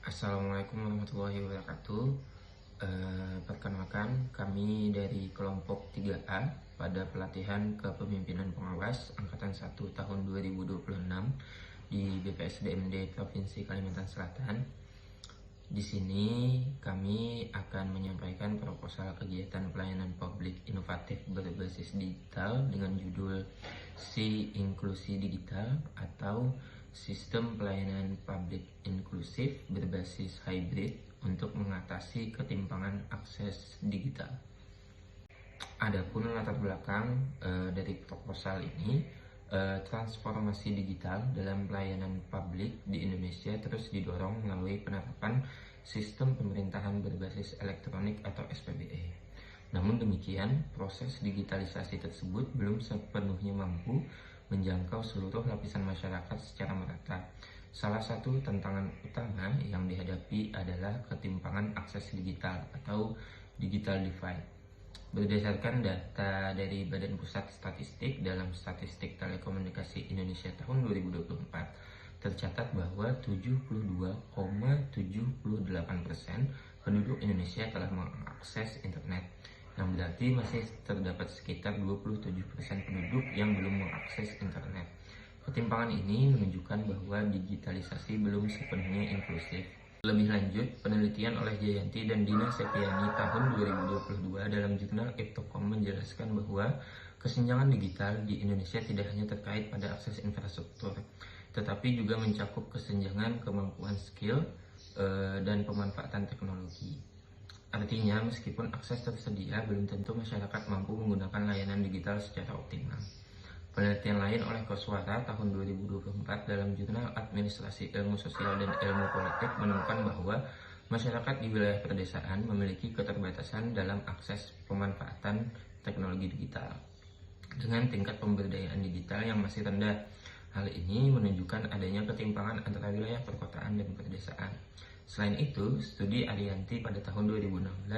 Assalamualaikum warahmatullahi wabarakatuh. Perkenalkan, kami dari kelompok 3A pada pelatihan kepemimpinan pengawas Angkatan 1 tahun 2026 di BPSDMD Provinsi Kalimantan Selatan. Di sini kami akan menyampaikan proposal kegiatan pelayanan publik inovatif berbasis digital dengan judul Si Inklusi Digital atau Sistem Pelayanan Publik Inklusif Berbasis Hybrid untuk mengatasi ketimpangan akses digital. Adapun latar belakang dari proposal ini, transformasi digital dalam pelayanan publik di Indonesia terus didorong melalui penerapan sistem pemerintahan berbasis elektronik atau SPBE. Namun demikian, proses digitalisasi tersebut belum sepenuhnya mampu menjangkau seluruh lapisan masyarakat secara merata. Salah satu tantangan utama yang dihadapi adalah ketimpangan akses digital atau digital divide. Berdasarkan data dari Badan Pusat Statistik dalam Statistik Telekomunikasi Indonesia tahun 2024, tercatat bahwa 72,78% penduduk Indonesia telah mengakses internet, yang berarti masih terdapat sekitar 27% penduduk yang belum mengakses internet. Ketimpangan ini menunjukkan bahwa digitalisasi belum sepenuhnya inklusif. Lebih lanjut, penelitian oleh Jayanti dan Dina Septiani tahun 2022 dalam jurnal Iptocom menjelaskan bahwa kesenjangan digital di Indonesia tidak hanya terkait pada akses infrastruktur, tetapi juga mencakup kesenjangan kemampuan skill dan pemanfaatan teknologi. Artinya, meskipun akses tersedia, belum tentu masyarakat mampu menggunakan layanan digital secara optimal. Penelitian lain oleh Koswara tahun 2024 dalam jurnal Administrasi Ilmu Sosial dan Ilmu Politik menemukan bahwa masyarakat di wilayah pedesaan memiliki keterbatasan dalam akses pemanfaatan teknologi digital dengan tingkat pemberdayaan digital yang masih rendah. Hal ini menunjukkan adanya ketimpangan antara wilayah perkotaan dan pedesaan. Selain itu, studi Arianti pada tahun 2016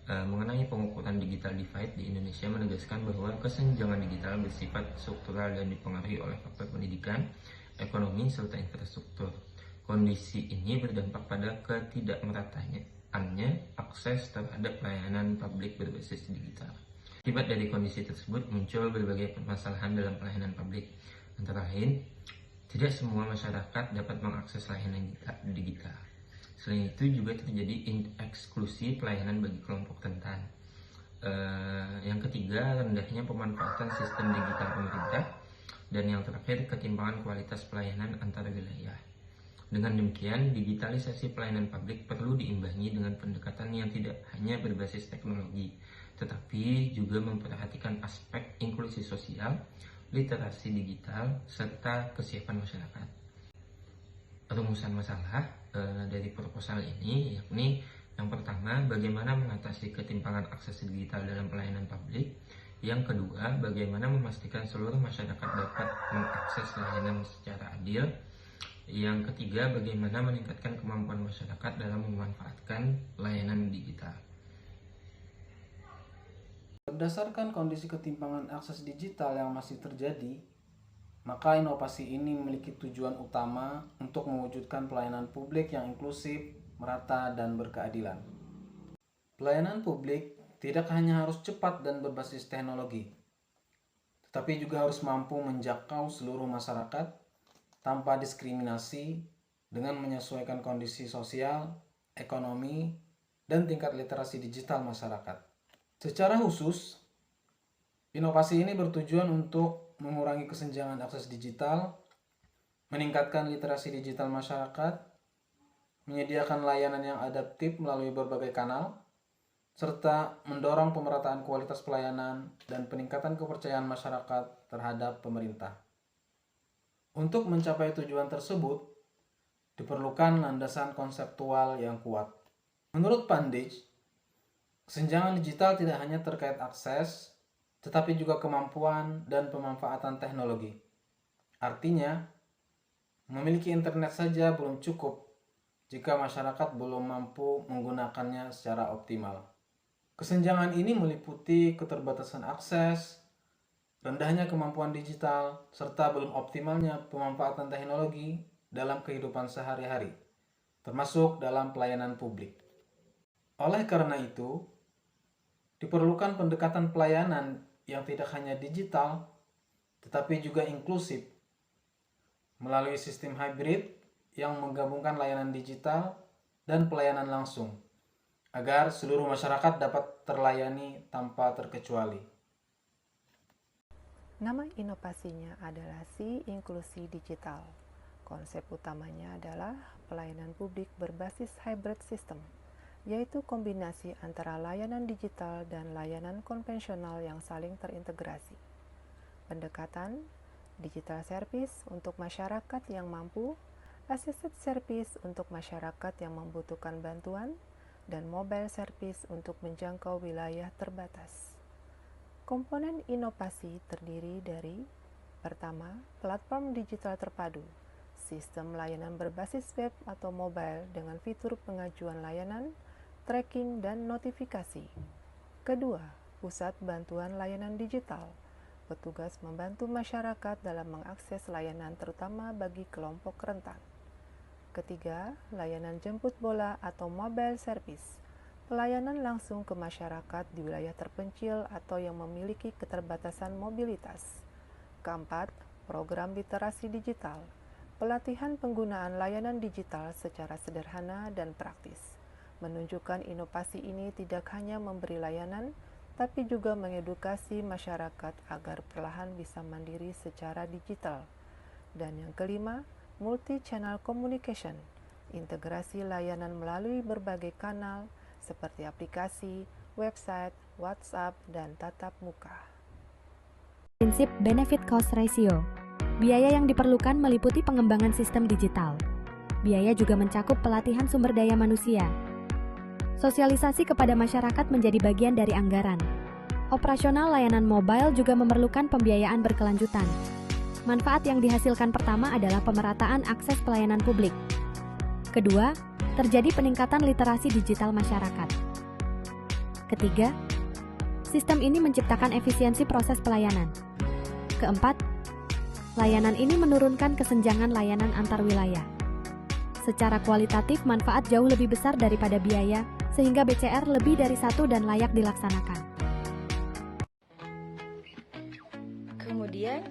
mengenai pengukuran digital divide di Indonesia menegaskan bahwa kesenjangan digital bersifat struktural dan dipengaruhi oleh faktor pendidikan, ekonomi, serta infrastruktur. Kondisi ini berdampak pada ketidakmerataannya akses terhadap pelayanan publik berbasis digital. Akibat dari kondisi tersebut muncul berbagai permasalahan dalam pelayanan publik. Antara lain, tidak semua masyarakat dapat mengakses layanan digital. Selain itu juga terjadi eksklusi pelayanan bagi kelompok rentan. Yang ketiga, rendahnya pemanfaatan sistem digital pemerintah. Dan yang terakhir, ketimpangan kualitas pelayanan antar wilayah. Dengan demikian, digitalisasi pelayanan publik perlu diimbangi dengan pendekatan yang tidak hanya berbasis teknologi, tetapi juga memperhatikan aspek inklusi sosial, literasi digital, serta kesiapan masyarakat. Rumusan masalah dari proposal ini yakni yang pertama, bagaimana mengatasi ketimpangan akses digital dalam pelayanan publik. Yang kedua, bagaimana memastikan seluruh masyarakat dapat mengakses layanan secara adil. Yang ketiga, bagaimana meningkatkan kemampuan masyarakat dalam memanfaatkan layanan digital. Berdasarkan kondisi ketimpangan akses digital yang masih terjadi, maka inovasi ini memiliki tujuan utama untuk mewujudkan pelayanan publik yang inklusif, merata, dan berkeadilan. Pelayanan publik tidak hanya harus cepat dan berbasis teknologi, tetapi juga harus mampu menjangkau seluruh masyarakat tanpa diskriminasi dengan menyesuaikan kondisi sosial, ekonomi, dan tingkat literasi digital masyarakat. Secara khusus, inovasi ini bertujuan untuk mengurangi kesenjangan akses digital, meningkatkan literasi digital masyarakat, menyediakan layanan yang adaptif melalui berbagai kanal, serta mendorong pemerataan kualitas pelayanan dan peningkatan kepercayaan masyarakat terhadap pemerintah. Untuk mencapai tujuan tersebut, diperlukan landasan konseptual yang kuat. Menurut Pandij, kesenjangan digital tidak hanya terkait akses, tetapi juga kemampuan dan pemanfaatan teknologi. Artinya, memiliki internet saja belum cukup jika masyarakat belum mampu menggunakannya secara optimal. Kesenjangan ini meliputi keterbatasan akses, rendahnya kemampuan digital, serta belum optimalnya pemanfaatan teknologi dalam kehidupan sehari-hari. termasuk dalam pelayanan publik. Oleh karena itu, diperlukan pendekatan pelayanan yang tidak hanya digital, tetapi juga inklusif, melalui sistem hybrid yang menggabungkan layanan digital dan pelayanan langsung, agar seluruh masyarakat dapat terlayani tanpa terkecuali. Nama inovasinya adalah Si Inklusi Digital. Konsep utamanya adalah pelayanan publik berbasis hybrid system, yaitu kombinasi antara layanan digital dan layanan konvensional yang saling terintegrasi. Pendekatan digital service untuk masyarakat yang mampu, assisted service untuk masyarakat yang membutuhkan bantuan, dan mobile service untuk menjangkau wilayah terbatas. Komponen inovasi terdiri dari: pertama, platform digital terpadu, sistem layanan berbasis web atau mobile dengan fitur pengajuan layanan, tracking, dan notifikasi. Kedua, pusat bantuan layanan digital, petugas membantu masyarakat dalam mengakses layanan terutama bagi kelompok rentan. Ketiga, layanan jemput bola atau mobile service, pelayanan langsung ke masyarakat di wilayah terpencil atau yang memiliki keterbatasan mobilitas. Keempat, program literasi digital, pelatihan penggunaan layanan digital secara sederhana dan praktis. Menunjukkan inovasi ini tidak hanya memberi layanan, tapi juga mengedukasi masyarakat agar perlahan bisa mandiri secara digital. Dan yang kelima, multi-channel communication, integrasi layanan melalui berbagai kanal, seperti aplikasi, website, WhatsApp, dan tatap muka. Prinsip benefit cost ratio. Biaya yang diperlukan meliputi pengembangan sistem digital. Biaya juga mencakup pelatihan sumber daya manusia. Sosialisasi kepada masyarakat menjadi bagian dari anggaran. Operasional layanan mobile juga memerlukan pembiayaan berkelanjutan. Manfaat yang dihasilkan pertama adalah pemerataan akses pelayanan publik. Kedua, terjadi peningkatan literasi digital masyarakat. Ketiga, sistem ini menciptakan efisiensi proses pelayanan. Keempat, layanan ini menurunkan kesenjangan layanan antar wilayah. Secara kualitatif, manfaat jauh lebih besar daripada biaya, sehingga BCR lebih dari satu dan layak dilaksanakan. Kemudian,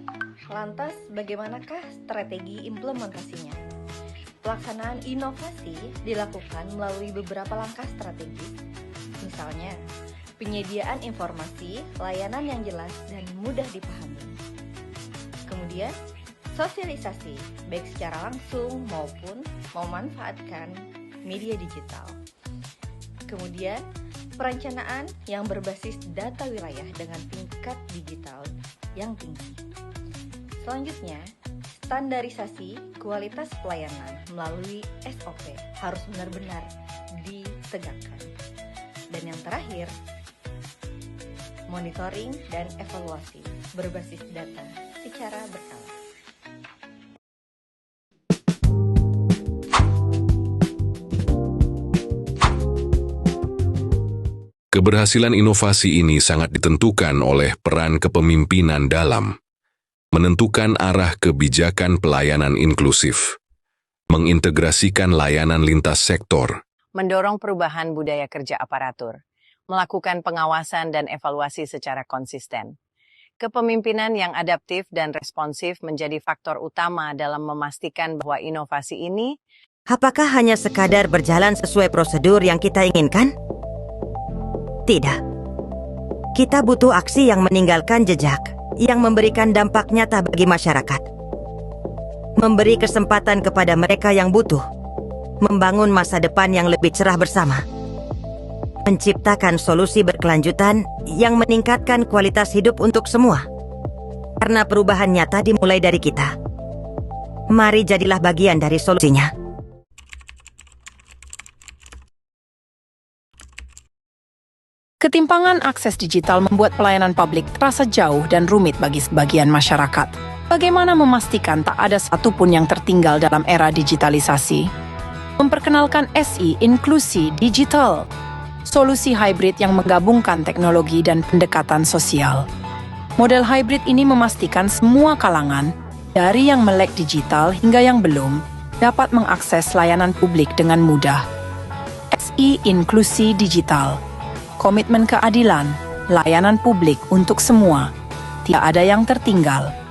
lantas bagaimanakah strategi implementasinya? Pelaksanaan inovasi dilakukan melalui beberapa langkah strategis. Misalnya, penyediaan informasi, layanan yang jelas dan mudah dipahami. Kemudian, sosialisasi, baik secara langsung maupun memanfaatkan media digital. Kemudian, perencanaan yang berbasis data wilayah dengan tingkat digital yang tinggi. Selanjutnya, standarisasi kualitas pelayanan melalui SOP harus benar-benar ditegakkan. Dan yang terakhir, monitoring dan evaluasi berbasis data secara berkala. Keberhasilan inovasi ini sangat ditentukan oleh peran kepemimpinan dalam menentukan arah kebijakan pelayanan inklusif, mengintegrasikan layanan lintas sektor, mendorong perubahan budaya kerja aparatur, melakukan pengawasan dan evaluasi secara konsisten. Kepemimpinan yang adaptif dan responsif menjadi faktor utama dalam memastikan bahwa inovasi ini apakah hanya sekadar berjalan sesuai prosedur yang kita inginkan? Tidak. Kita butuh aksi yang meninggalkan jejak, yang memberikan dampak nyata bagi masyarakat. Memberi kesempatan kepada mereka yang butuh, membangun masa depan yang lebih cerah bersama. Menciptakan solusi berkelanjutan yang meningkatkan kualitas hidup untuk semua. Karena perubahan nyata dimulai dari kita. Mari jadilah bagian dari solusinya. Ketimpangan akses digital membuat pelayanan publik terasa jauh dan rumit bagi sebagian masyarakat. Bagaimana memastikan tak ada satupun yang tertinggal dalam era digitalisasi? Memperkenalkan SI Inklusi Digital, solusi hybrid yang menggabungkan teknologi dan pendekatan sosial. Model hybrid ini memastikan semua kalangan, dari yang melek digital hingga yang belum, dapat mengakses layanan publik dengan mudah. SI Inklusi Digital, komitmen keadilan, layanan publik untuk semua, tidak ada yang tertinggal.